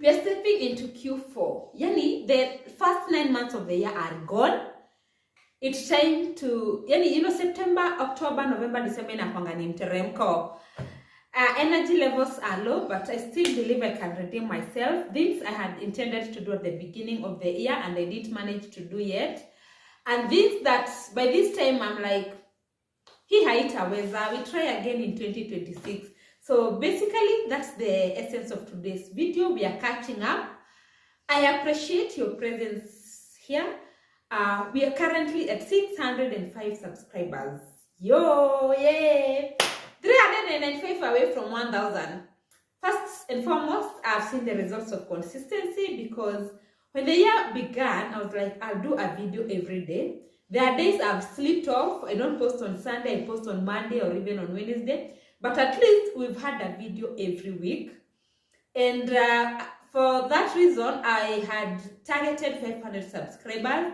We are stepping into Q4. Yani, the first 9 months of the year are gone. It's time to, September, October, November, December, inakwanga ni mteremko. Energy levels are low, but I still believe I can redeem myself. Things I had intended to do at the beginning of the year and I didn't manage to do yet. And things that by this time I'm like, hii haitaweza, we try again in 2026. So basically, that's the essence of today's video. We are catching up. I appreciate your presence here. We are currently at 605 subscribers. Yo, yay! 395 away from 1,000. First and foremost, I've seen the results of consistency because when the year began, I was like, I'll do a video every day. There are days I've slipped off. I don't post on Sunday, I post on Monday or even on Wednesday. But at least we've had a video every week. And for that reason, I had targeted 500 subscribers.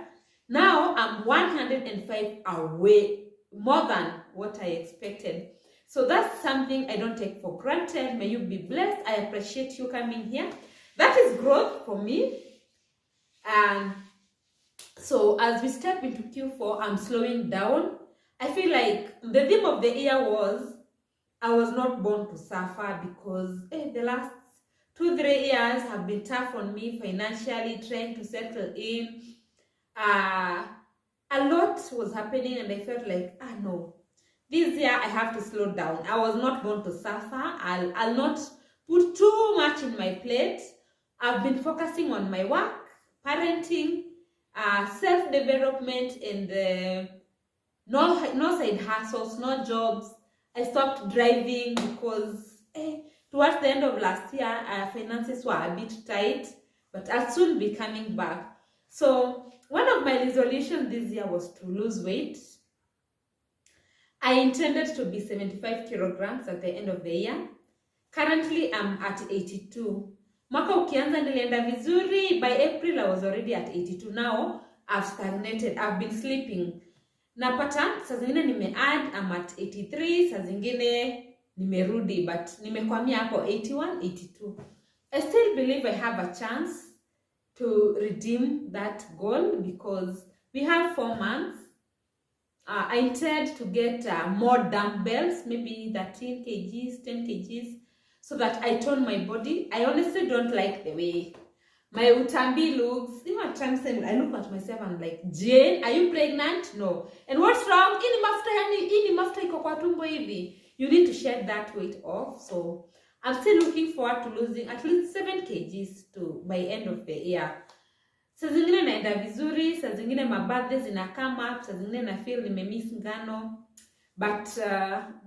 Now I'm 105 away, more than what I expected. So that's something I don't take for granted. May you be blessed. I appreciate you coming here. That is growth for me. So as we step into Q4, I'm slowing down. I feel like the theme of the year was, I was not born to suffer, because the last 2-3 years have been tough on me financially, trying to settle in. A lot was happening and I felt like, no, this year I have to slow down. I was not born to suffer. I'll not put too much in my plate. I've been focusing on my work, parenting, self-development, and no side hustles, no jobs. I stopped driving because towards the end of last year, finances were a bit tight, but I'll soon be coming back. So one of my resolutions this year was to lose weight. I intended to be 75 kilograms at the end of the year. Currently, I'm at 82. Mwaka ukianza nilienda vizuri. By April, I was already at 82. Now, I've stagnated. I've been sleeping. Napata, saa zingine nime-add, I'm at 83. Saa zingine nimerudi, but nimekwamia hapo 81, 82. I still believe I have a chance to redeem that goal because we have 4 months. I intend to get more dumbbells, maybe 13 kgs, 10 kgs, so that I tone my body. I honestly don't like the way my utambi looks. You know, at times I look at myself and I'm like, Jane, are you pregnant? No. And what's wrong? Ini mafuta iko kwa tumbo hivi. You need to shed that weight off. So I'm still looking forward to losing at least 7 kgs by end of the year. Saa zingine naenda vizuri, saa zingine mabirthday zina come up, saa zingine na feel nimemiss ngano. But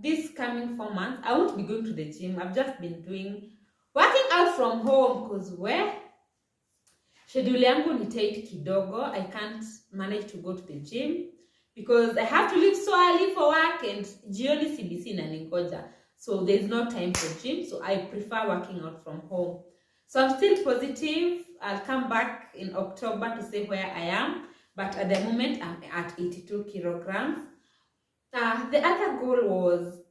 this coming 4 months, I won't be going to the gym. I've just been working out from home because schedule yangu ni tight kidogo. I can't manage to go to the gym because I have to leave so early for work and jioni CBC inaningoja. So there's no time for gym. So I prefer working out from home. So I'm still positive. I'll come back in October to say where I am. But at the moment, I'm at 82 kilograms. The other goal was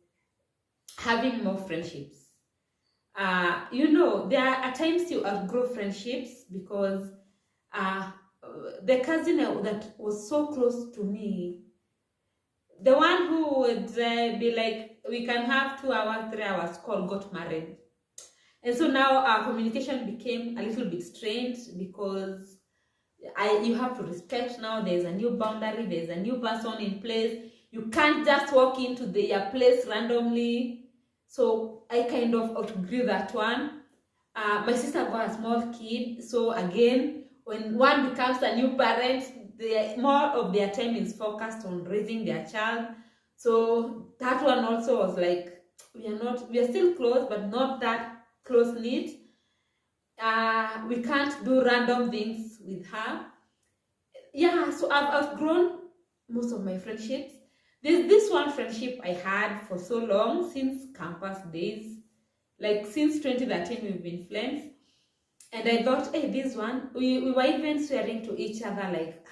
having more friendships. There are times you outgrow friendships because the cousin that was so close to me, the one who would be like, we can have 2 hours, 3 hours call, got married. And so now our communication became a little bit strained because you have to respect now. There's a new boundary. There's a new person in place. You can't just walk into their place randomly. So I kind of outgrew that one. My sister got a small kid. So again, when one becomes a new parent, more of their time is focused on raising their child. So that one also was like, we are still close, but not that close knit. We can't do random things with her. Yeah, so I've outgrown most of my friendships. There's this one friendship I had for so long, since campus days. Like since 2013, we've been friends. And I thought, hey, this one, we were even swearing to each other like,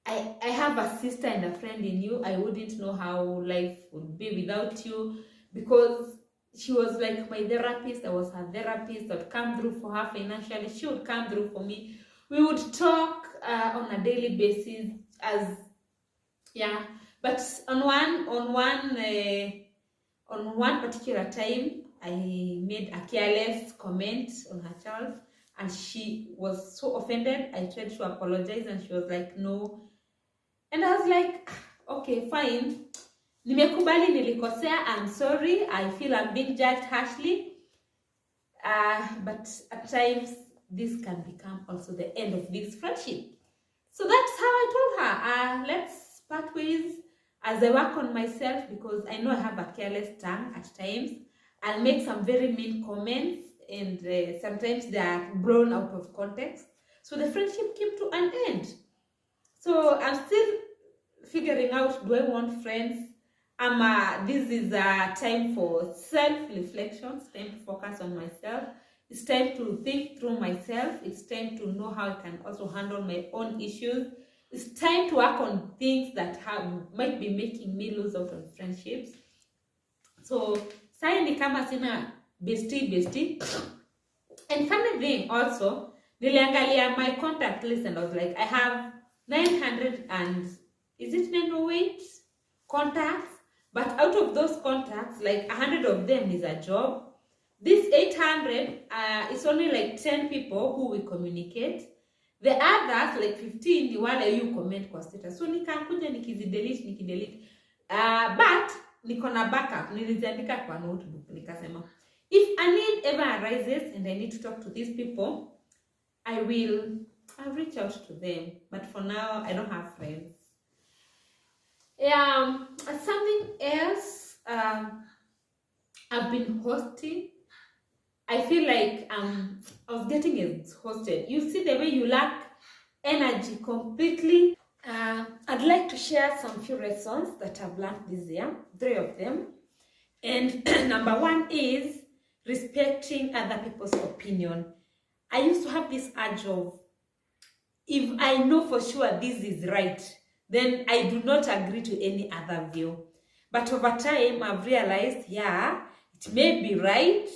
I have a sister and a friend in you. I wouldn't know how life would be without you. Because she was like my therapist. I was her therapist. I would come through for her financially. She would come through for me. We would talk on a daily basis, as yeah. But on one particular time, I made a careless comment on her child, and she was so offended. I tried to apologize, and she was like, "No." And I was like, "Okay, fine. Nimekubali nilikosea. I'm sorry. I feel I'm being judged harshly. But at times, this can become also the end of this friendship." So that's how I told her, let's part ways as I work on myself, because I know I have a careless tongue at times. I'll make some very mean comments, and sometimes they are blown out of context. So the friendship came to an end. So I'm still figuring out, do I want friends? This is a time for self-reflection. It's time to focus on myself. It's time to think through myself. It's time to know how I can also handle my own issues. It's time to work on things that might be making me lose out on friendships. So, sai ni kama sina bestie. And funny thing also, niliangalia my contact list and I was like, I have 900 and, is it 908 contacts? But out of those contacts, like 100 of them is a job. This 800 is only like 10 people who we communicate. The others, like 15, ni wale you comment kwa status. So nikakuja nikidelete. But niko na backup. Niliziandika kwa notebook. Nikasema, if a need ever arises and I need to talk to these people, I'll reach out to them. But for now, I don't have friends. Something else, I've been hosting. I feel like I was getting exhausted. You see the way you lack energy completely. I'd like to share some few lessons that I've learned this year, 3 of them. And number 1 is respecting other people's opinion. I used to have this urge of, if I know for sure this is right, then I do not agree to any other view. But over time, I've realized, it may be right,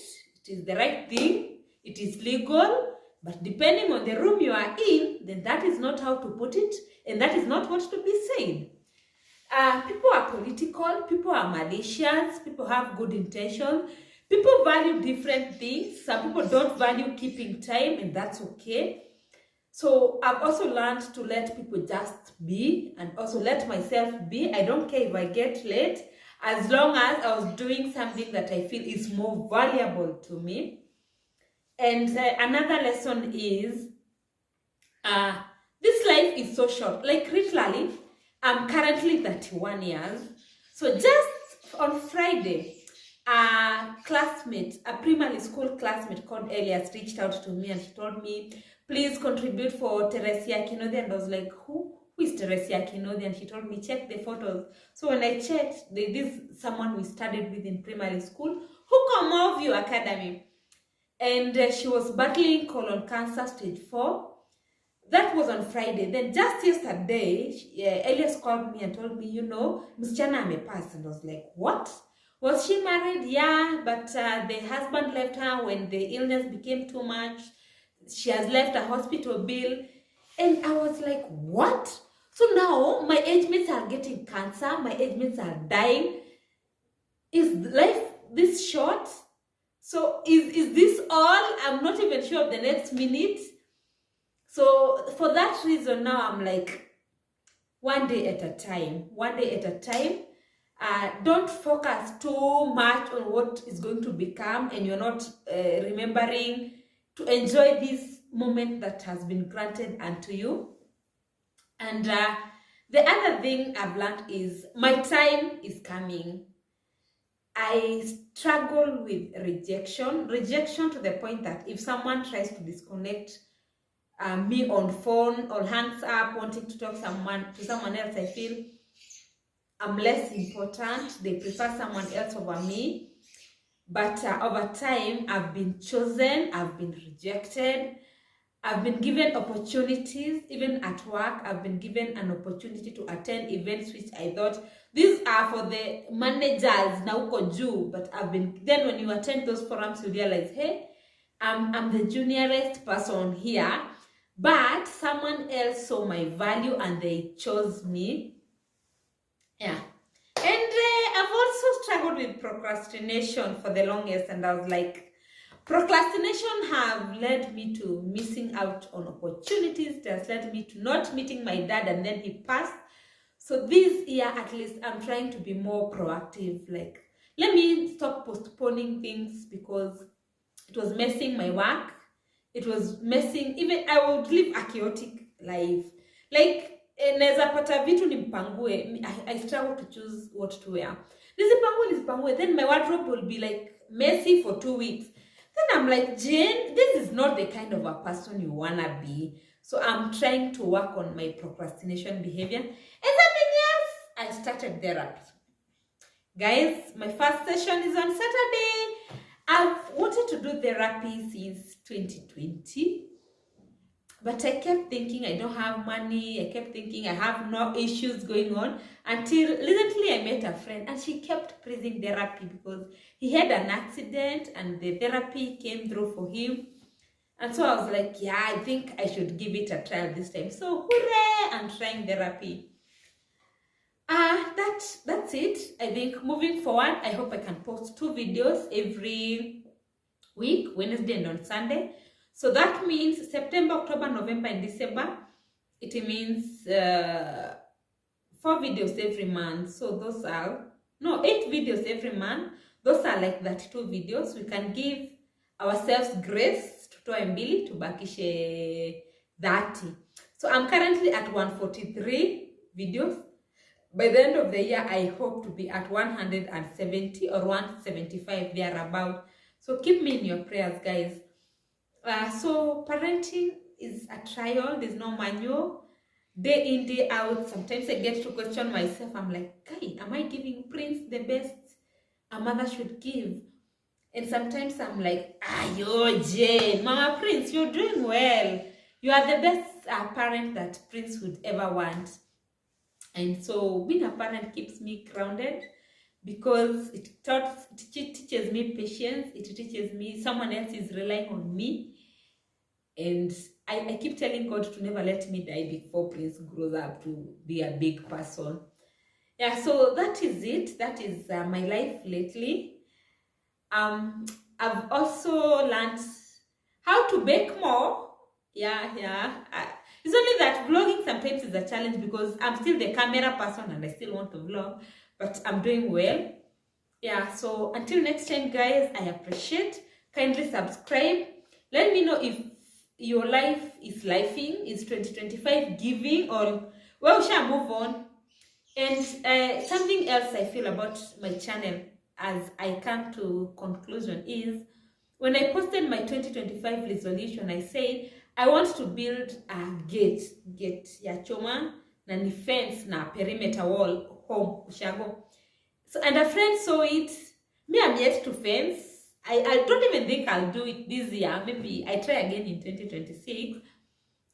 it is the right thing, it is legal, but depending on the room you are in, then that is not how to put it, and that is not what to be said. People are political, people are malicious, people have good intentions, people value different things. Some people don't value keeping time, and that's okay. So I've also learned to let people just be, and also let myself be. I don't care if I get late, as long as I was doing something that I feel is more valuable to me. And another lesson is, this life is so short. Like literally, I'm currently 31 years. So just on Friday, a primary school classmate called Elias reached out to me and she told me, please contribute for Teresia Kinodi. And I was like, who is Teresia Kinodi? And she told me, check the photos. So when I checked, this is someone we studied with in primary school, who come off your academy. And she was battling colon cancer stage 4. That was on Friday. Then just yesterday, Elias called me and told me, msichana amepass. And I was like, what? Was she married? Yeah, but the husband left her when the illness became too much. She has left a hospital bill. And I was like, what? So now my age mates are getting cancer. My age mates are dying. Is life this short? So is this all? I'm not even sure of the next minute. So for that reason, now I'm like, one day at a time. Don't focus too much on what is going to become, and you're not remembering to enjoy this moment that has been granted unto you. And the other thing I've learned is my time is coming. I struggle with rejection to the point that if someone tries to disconnect me on phone or hangs up wanting to talk to someone else, I feel I'm less important. They prefer someone else over me. But over time, I've been chosen, I've been rejected. I've been given opportunities, even at work. I've been given an opportunity to attend events which I thought these are for the managers now juu, but then when you attend those forums, you realize, hey, I'm the juniorest person here, but someone else saw my value and they chose me. Yeah. And I've also struggled with procrastination for the longest, and I was like, procrastination have led me to missing out on opportunities. It has led me to not meeting my dad, and then he passed. So this year, at least, I'm trying to be more proactive. Like, let me stop postponing things because it was messing my work. It was messing, even I would live a chaotic life. Like, naweza pata vitu nimpangue. I struggle to choose what to wear. Nisipangue. Then my wardrobe will be like messy for 2 weeks. Then I'm like, Jane, this is not the kind of a person you wanna be. So I'm trying to work on my procrastination behavior. And something else, I started therapy. Guys, my first session is on Saturday. I've wanted to do therapy since 2020. But I kept thinking I don't have money. I kept thinking I have no issues going on. Until recently I met a friend and she kept praising therapy because he had an accident and the therapy came through for him. And so I was like, yeah, I think I should give it a trial this time. So hooray, I'm trying therapy. That's it. I think moving forward, I hope I can post 2 videos every week, Wednesday and on Sunday. So that means September, October, November, and December. It means 4 videos every month. So those are, 8 videos every month. Those are like 32 videos. We can give ourselves grace to mbili to bakishe 30. So I'm currently at 143 videos. By the end of the year, I hope to be at 170 or 175 thereabout. So keep me in your prayers, guys. So parenting is a trial. There's no manual. Day in, day out. Sometimes I get to question myself. I'm like, guy, am I giving Prince the best a mother should give? And sometimes I'm like, yo, Jane, Mama Prince, you're doing well. You are the best parent that Prince would ever want. And so being a parent keeps me grounded because it teaches me patience. It teaches me someone else is relying on me. And I keep telling God to never let me die before Prince grows up to be a big person. Yeah, so that is it. That is my life lately. I've also learned how to bake more. Yeah. It's only that vlogging sometimes is a challenge because I'm still the camera person and I still want to vlog, but I'm doing well. Yeah, so until next time, guys, I appreciate. Kindly subscribe. Let me know if your life is lifing, is 2025 giving, or well, shall move on. And something else I feel about my channel as I come to conclusion is when I posted my 2025 resolution, I said I want to build a gate ya choma na ni fence na perimeter wall home ushago. So and a friend saw it. Me, I'm yet to fence. I don't even think I'll do it this year. Maybe I try again in 2026.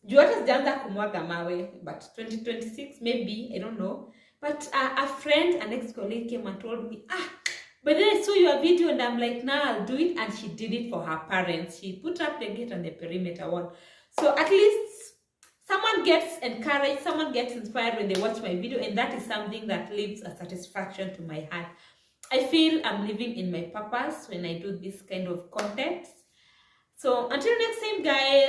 Juata sijaanza kumwaga mawe, but 2026 maybe, I don't know. But a friend, an ex-colleague came and told me, but then I saw your video and I'm like, nah, I'll do it. And she did it for her parents. She put up the gate on the perimeter wall. So at least someone gets encouraged, someone gets inspired when they watch my video. And that is something that leaves a satisfaction to my heart. I feel I'm living in my purpose when I do this kind of content. So until next time, guys.